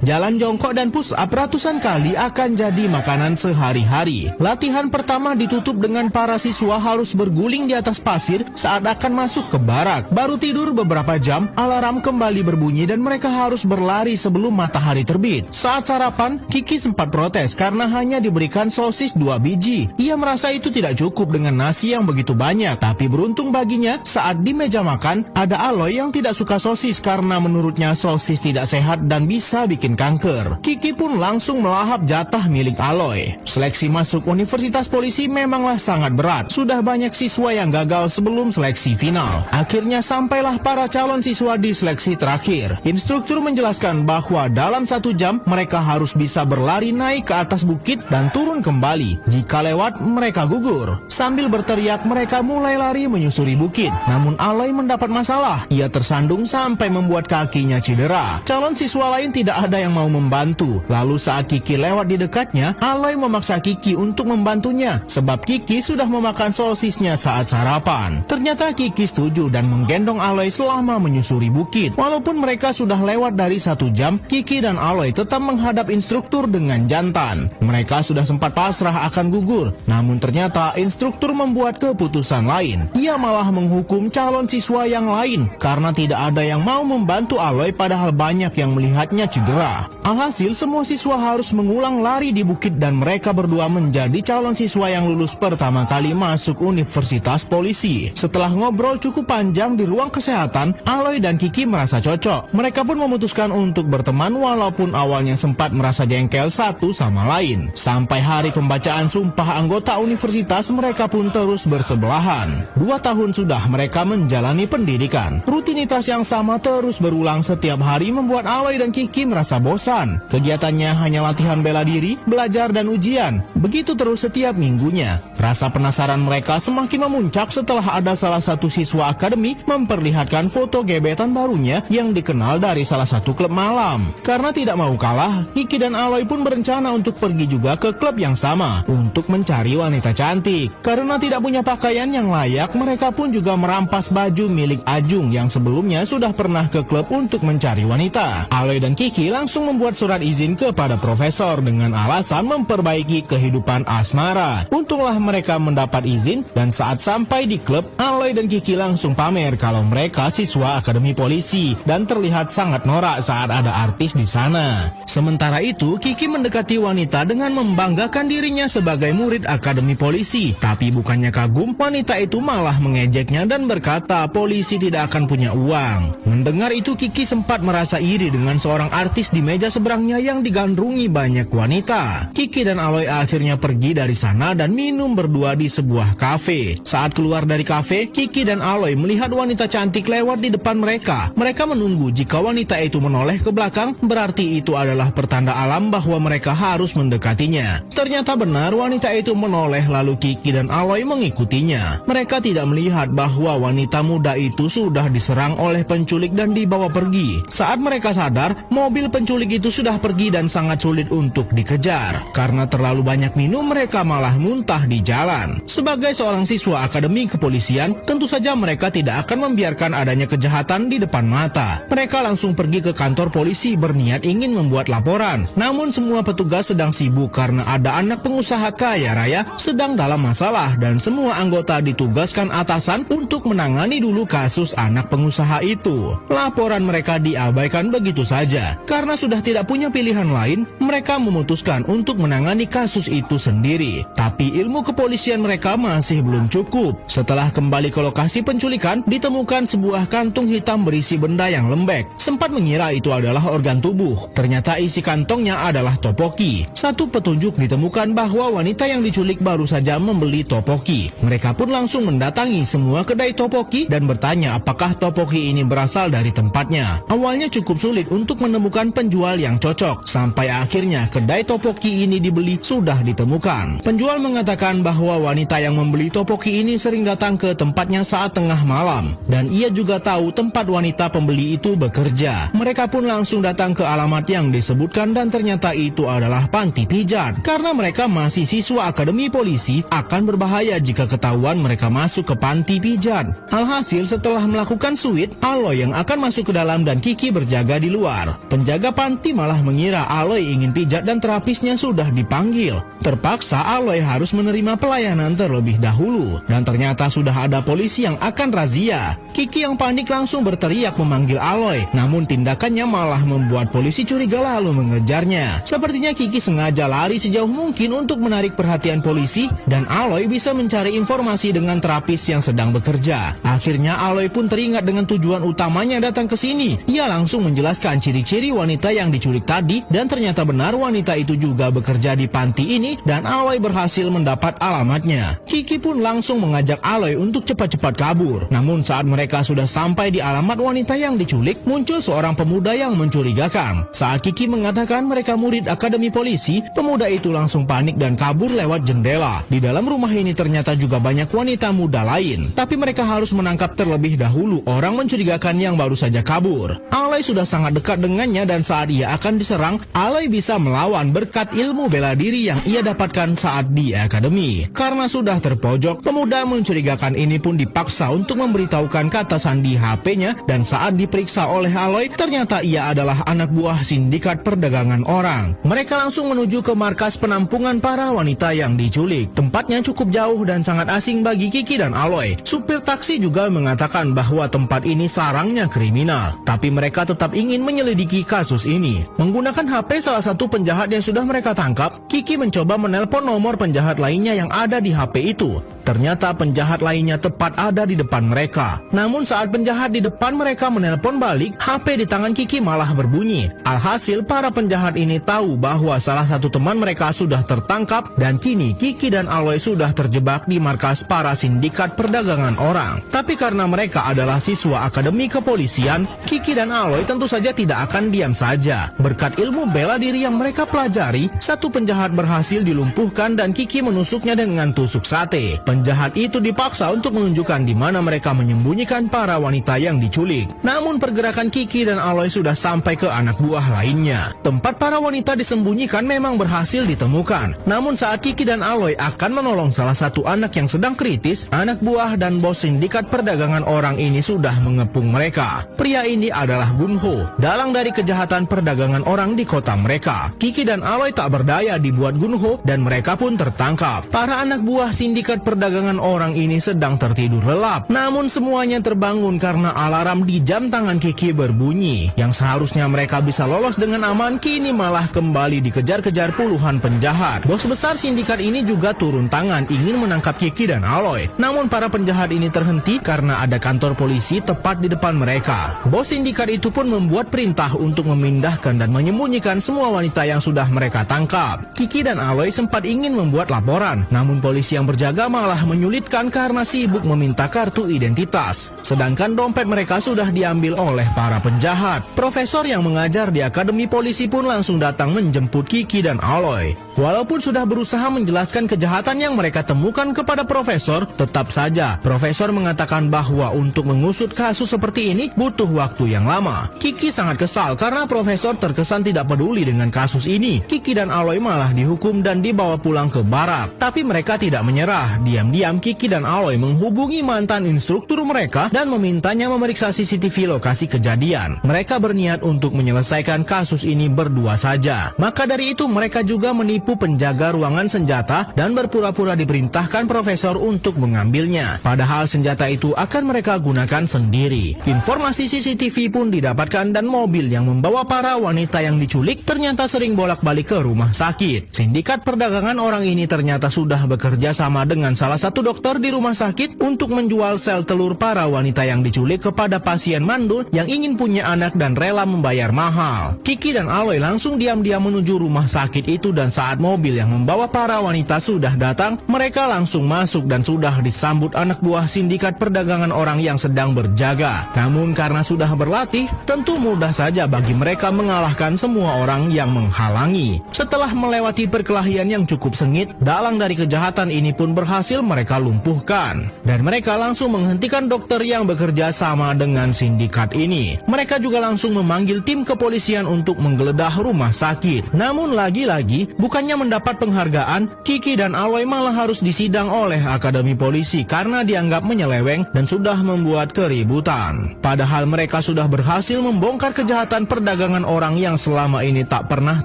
Jalan jongkok dan push up ratusan kali akan jadi makanan sehari-hari. Latihan pertama ditutup dengan para siswa harus berguling di atas pasir saat akan masuk ke barak. Baru tidur beberapa jam, alarm kembali berbunyi dan mereka harus berlari sebelum matahari terbit. Saat sarapan, Kiki sempat protes karena hanya diberikan sosis 2 biji. Ia merasa itu tidak cukup dengan nasi yang begitu banyak. Tapi beruntung baginya, saat di meja makan, ada Aloy yang tidak suka sosis karena menurutnya sosis tidak sehat dan bisa bikin kanker. Kiki pun langsung melahap jatah milik Aloy. Seleksi masuk Universitas Polisi memanglah sangat berat. Sudah banyak siswa yang gagal sebelum seleksi final. Akhirnya sampailah para calon siswa di seleksi terakhir. Instruktur menjelaskan bahwa dalam 1 jam mereka harus bisa berlari naik ke atas bukit dan turun kembali. Jika lewat, mereka gugur. Sambil berteriak, mereka mulai lari menyusuri bukit. Namun Aloy mendapat masalah. Ia tersandung sampai membuat kakinya cedera. Calon siswa lain tidak ada yang mau membantu. Lalu saat Kiki lewat di dekatnya, Aloy memaksa Kiki untuk membantunya sebab Kiki sudah memakan sosisnya saat sarapan. Ternyata Kiki setuju dan menggendong Aloy selama menyusuri bukit. Walaupun mereka sudah lewat dari 1 jam, Kiki dan Aloy tetap menghadap instruktur dengan jantan. Mereka sudah sempat pasrah akan gugur. Namun ternyata instruktur membuat keputusan lain. Ia malah menghukum calon siswa yang lain karena tidak ada yang mau membantu Aloy padahal banyak yang melihatnya cedera. Alhasil semua siswa harus mengulang lari di bukit dan mereka berdua menjadi calon siswa yang lulus pertama kali masuk Universitas Polisi. Setelah ngobrol cukup panjang di ruang kesehatan, Aloy dan Kiki merasa cocok. Mereka pun memutuskan untuk berteman walaupun awalnya sempat merasa jengkel satu sama lain. Sampai hari pembacaan sumpah anggota universitas, mereka pun terus bersebelahan. 2 tahun sudah mereka menjalani pendidikan. Rutinitas yang sama terus berulang setiap hari membuat Aloy dan Kiki merasa bosan. Kegiatannya hanya latihan bela diri, belajar dan ujian. Begitu terus setiap minggunya. Rasa penasaran mereka semakin memuncak setelah ada salah satu siswa akademi memperlihatkan foto gebetan barunya yang dikenal dari salah satu klub malam. Karena tidak mau kalah, Kiki dan Aloy pun berencana untuk pergi juga ke klub yang sama untuk mencari wanita cantik. Karena tidak punya pakaian yang layak, mereka pun juga merampas baju milik Ajung yang sebelumnya sudah pernah ke klub untuk mencari wanita. Aloy dan Kiki langsung membuat surat izin kepada profesor dengan alasan memperbaiki kehidupan asmara. Untunglah mereka mendapat izin dan saat sampai di klub, Aloy dan Kiki langsung pamer kalau mereka siswa Akademi Polisi dan terlihat sangat norak saat ada artis di sana. Sementara itu, Kiki mendekati wanita dengan membanggakan dirinya sebagai murid Akademi Polisi. Tapi bukannya kagum, wanita itu malah mengejeknya dan berkata polisi tidak akan punya uang. Mendengar itu, Kiki sempat merasa iri dengan seorang artis di meja seberangnya yang digandrungi banyak wanita. Kiki dan Aloy akhirnya pergi dari sana dan minum berdua di sebuah kafe. Saat keluar dari kafe, Kiki dan Aloy melihat wanita cantik lewat di depan mereka. Mereka menunggu jika wanita itu menoleh ke belakang, berarti itu adalah pertanda alam bahwa mereka harus mendekatinya. Ternyata benar wanita itu menoleh lalu Kiki dan Aloy mengikutinya. Mereka tidak melihat bahwa wanita muda itu sudah diserang oleh penculik dan dibawa pergi. Saat mereka sadar, mobil penculik itu sudah pergi dan sangat sulit untuk dikejar. Karena terlalu banyak minum, mereka malah muntah di jalan. Sebagai seorang siswa Akademi Kepolisian, tentu saja mereka tidak akan membiarkan adanya kejahatan di depan mata. Mereka langsung pergi ke kantor polisi berniat ingin membuat laporan. Namun semua petugas sedang sibuk karena ada anak pengusaha kaya raya sedang dalam masalah dan semua anggota ditugaskan atasan untuk menangani dulu kasus anak pengusaha itu. Laporan mereka diabaikan begitu saja. Karena sudah tidak punya pilihan lain, mereka memutuskan untuk menangani kasus itu sendiri. Tapi ilmu kepolisian mereka masih belum cukup. Setelah kembali ke lokasi penculikan, ditemukan sebuah kantung hitam berisi benda yang lembek. Sempat mengira itu adalah organ tubuh. Ternyata isi kantongnya adalah topoki. Satu petunjuk ditemukan bahwa wanita yang diculik baru saja membeli topoki. Mereka pun langsung mendatangi semua kedai topoki dan bertanya apakah topoki ini berasal dari tempatnya. Awalnya cukup sulit untuk menemukan penjual yang cocok. Sampai akhirnya kedai topoki ini dibeli sudah ditemukan. Penjual mengatakan bahwa wanita yang membeli topoki ini sering datang ke tempatnya saat tengah malam. Dan ia juga tahu tempat wanita pembeli itu bekerja. Mereka pun langsung datang ke alamat yang disebutkan dan ternyata itu adalah panti pijat. Karena mereka masih siswa Akademi Polisi, akan berbahaya jika ketahuan mereka masuk ke panti pijat. Alhasil setelah melakukan suit, Aloy yang akan masuk ke dalam dan Kiki berjaga di luar. Penjaga panti malah mengira Aloy ingin pijat dan terapisnya sudah dipanggil. Terpaksa Aloy harus menerima pelayanan terlebih dahulu. Dan ternyata sudah ada polisi yang akan razia. Kiki yang panik langsung berteriak memanggil Aloy. Namun tindakannya malah membuat polisi curiga lalu mengejarnya. Sepertinya Kiki sengaja lari sejauh mungkin untuk menarik perhatian polisi. Dan Aloy bisa mencari informasi dengan terapis yang sedang bekerja. Akhirnya Aloy pun teringat dengan tujuan utamanya datang ke sini. Ia langsung menjelaskan ciri-ciri wanita yang diculik tadi dan ternyata benar wanita itu juga bekerja di panti ini dan Aloy berhasil mendapat alamatnya. Kiki pun langsung mengajak Aloy untuk cepat-cepat kabur. Namun saat mereka sudah sampai di alamat wanita yang diculik, muncul seorang pemuda yang mencurigakan. Saat Kiki mengatakan mereka murid akademi polisi, pemuda itu langsung panik dan kabur lewat jendela. Di dalam rumah ini ternyata juga banyak wanita muda lain, tapi mereka harus menangkap terlebih dahulu orang mencurigakan yang baru saja kabur. Aloy sudah sangat dekat dengannya dan saat ia akan diserang, Aloy bisa melawan berkat ilmu bela diri yang ia dapatkan saat di akademi. Karena sudah terpojok, pemuda mencurigakan ini pun dipaksa untuk memberitahukan kata sandi HP-nya dan saat diperiksa oleh Aloy, ternyata ia adalah anak buah sindikat perdagangan orang. Mereka langsung menuju ke markas penampungan para wanita yang diculik. Tempatnya cukup jauh dan sangat asing bagi Kiki dan Aloy. Supir taksi juga mengatakan bahwa tempat ini sarangnya kriminal, tapi mereka tetap ingin menyelidiki kasus ini. Menggunakan HP salah satu penjahat yang sudah mereka tangkap, Kiki mencoba menelpon nomor penjahat lainnya yang ada di HP itu. Ternyata penjahat lainnya tepat ada di depan mereka. Namun saat penjahat di depan mereka menelpon balik, HP di tangan Kiki malah berbunyi. Alhasil para penjahat ini tahu bahwa salah satu teman mereka sudah tertangkap dan kini Kiki dan Aloy sudah terjebak di markas para sindikat perdagangan orang. Tapi karena mereka adalah siswa akademi kepolisian, Kiki dan Aloy tentu saja tidak akan diam saja. Berkat ilmu bela diri yang mereka pelajari, satu penjahat berhasil dilumpuhkan dan Kiki menusuknya dengan tusuk sate. Penjahat itu dipaksa untuk menunjukkan di mana mereka menyembunyikan para wanita yang diculik. Namun pergerakan Kiki dan Aloy sudah sampai ke anak buah lainnya. Tempat para wanita disembunyikan memang berhasil ditemukan. Namun saat Kiki dan Aloy akan menolong salah satu anak yang sedang kritis, anak buah dan bos sindikat perdagangan orang ini sudah mengepung mereka. Pria ini adalah Gunho, dalang dari kejahatan perdagangan orang di kota mereka. Kiki dan Aloy tak berdaya dibuat Gunho dan mereka pun tertangkap. Para anak buah sindikat perdagangan orang ini sedang tertidur lelap. Namun semuanya terbangun karena alarm di jam tangan Kiki berbunyi. Yang seharusnya mereka bisa lolos dengan aman, kini malah kembali dikejar-kejar puluhan penjahat. Bos besar sindikat ini juga turun tangan ingin menangkap Kiki dan Aloy. Namun para penjahat ini terhenti karena ada kantor polisi tepat di depan mereka. Bos sindikat itu pun membuat perintah untuk memindahkan dan menyembunyikan semua wanita yang sudah mereka tangkap. Kiki dan Aloy sempat ingin membuat laporan, namun polisi yang berjaga malah menyulitkan karena sibuk meminta kartu identitas. Sedangkan dompet mereka sudah diambil oleh para penjahat. Profesor yang mengajar di akademi polisi pun langsung datang menjemput Kiki dan Aloy. Walaupun sudah berusaha menjelaskan kejahatan yang mereka temukan kepada profesor, tetap saja profesor mengatakan bahwa untuk mengusut kasus seperti ini butuh waktu yang lama. Kiki sangat kesal karena profesor terkesan tidak peduli dengan kasus ini. Kiki dan Aloy malah dihukum dan dibawa pulang ke barak. Tapi mereka tidak menyerah. Diam-diam Kiki dan Aloy menghubungi mantan instruktur mereka dan memintanya memeriksa CCTV lokasi kejadian. Mereka berniat untuk menyelesaikan kasus ini berdua saja. Maka dari itu mereka juga menipu penjaga ruangan senjata dan berpura-pura diperintahkan profesor untuk mengambilnya. Padahal senjata itu akan mereka gunakan sendiri. Informasi CCTV pun didapatkan dan mobil yang membawa para wanita yang diculik ternyata sering bolak-balik ke rumah sakit. Sindikat perdagangan orang ini ternyata sudah bekerja sama dengan salah satu dokter di rumah sakit untuk menjual sel telur para wanita yang diculik kepada pasien mandul yang ingin punya anak dan rela membayar mahal. Kiki dan Aloy langsung diam-diam menuju rumah sakit itu dan saat mobil yang membawa para wanita sudah datang, mereka langsung masuk dan sudah disambut anak buah sindikat perdagangan orang yang sedang berjaga. Namun karena sudah berlatih, tentu mudah saja bagi mereka mengalahkan semua orang yang menghalangi. Setelah melewati perkelahian yang cukup sengit, dalang dari kejahatan ini pun berhasil mereka lumpuhkan. Dan mereka langsung menghentikan dokter yang bekerja sama dengan sindikat ini. Mereka juga langsung memanggil tim kepolisian untuk menggeledah rumah sakit. Namun lagi-lagi, bukannya hanya mendapat penghargaan, Kiki dan Aloy malah harus disidang oleh Akademi Polisi karena dianggap menyeleweng dan sudah membuat keributan. Padahal mereka sudah berhasil membongkar kejahatan perdagangan orang yang selama ini tak pernah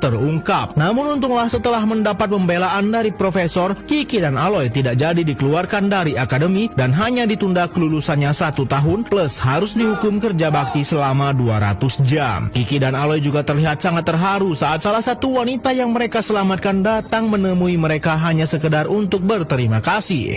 terungkap. Namun untunglah setelah mendapat pembelaan dari profesor, Kiki dan Aloy tidak jadi dikeluarkan dari akademi dan hanya ditunda kelulusannya 1 tahun plus harus dihukum kerja bakti selama 200 jam. Kiki dan Aloy juga terlihat sangat terharu saat salah satu wanita yang mereka selamatkan datang menemui mereka hanya sekedar untuk berterima kasih.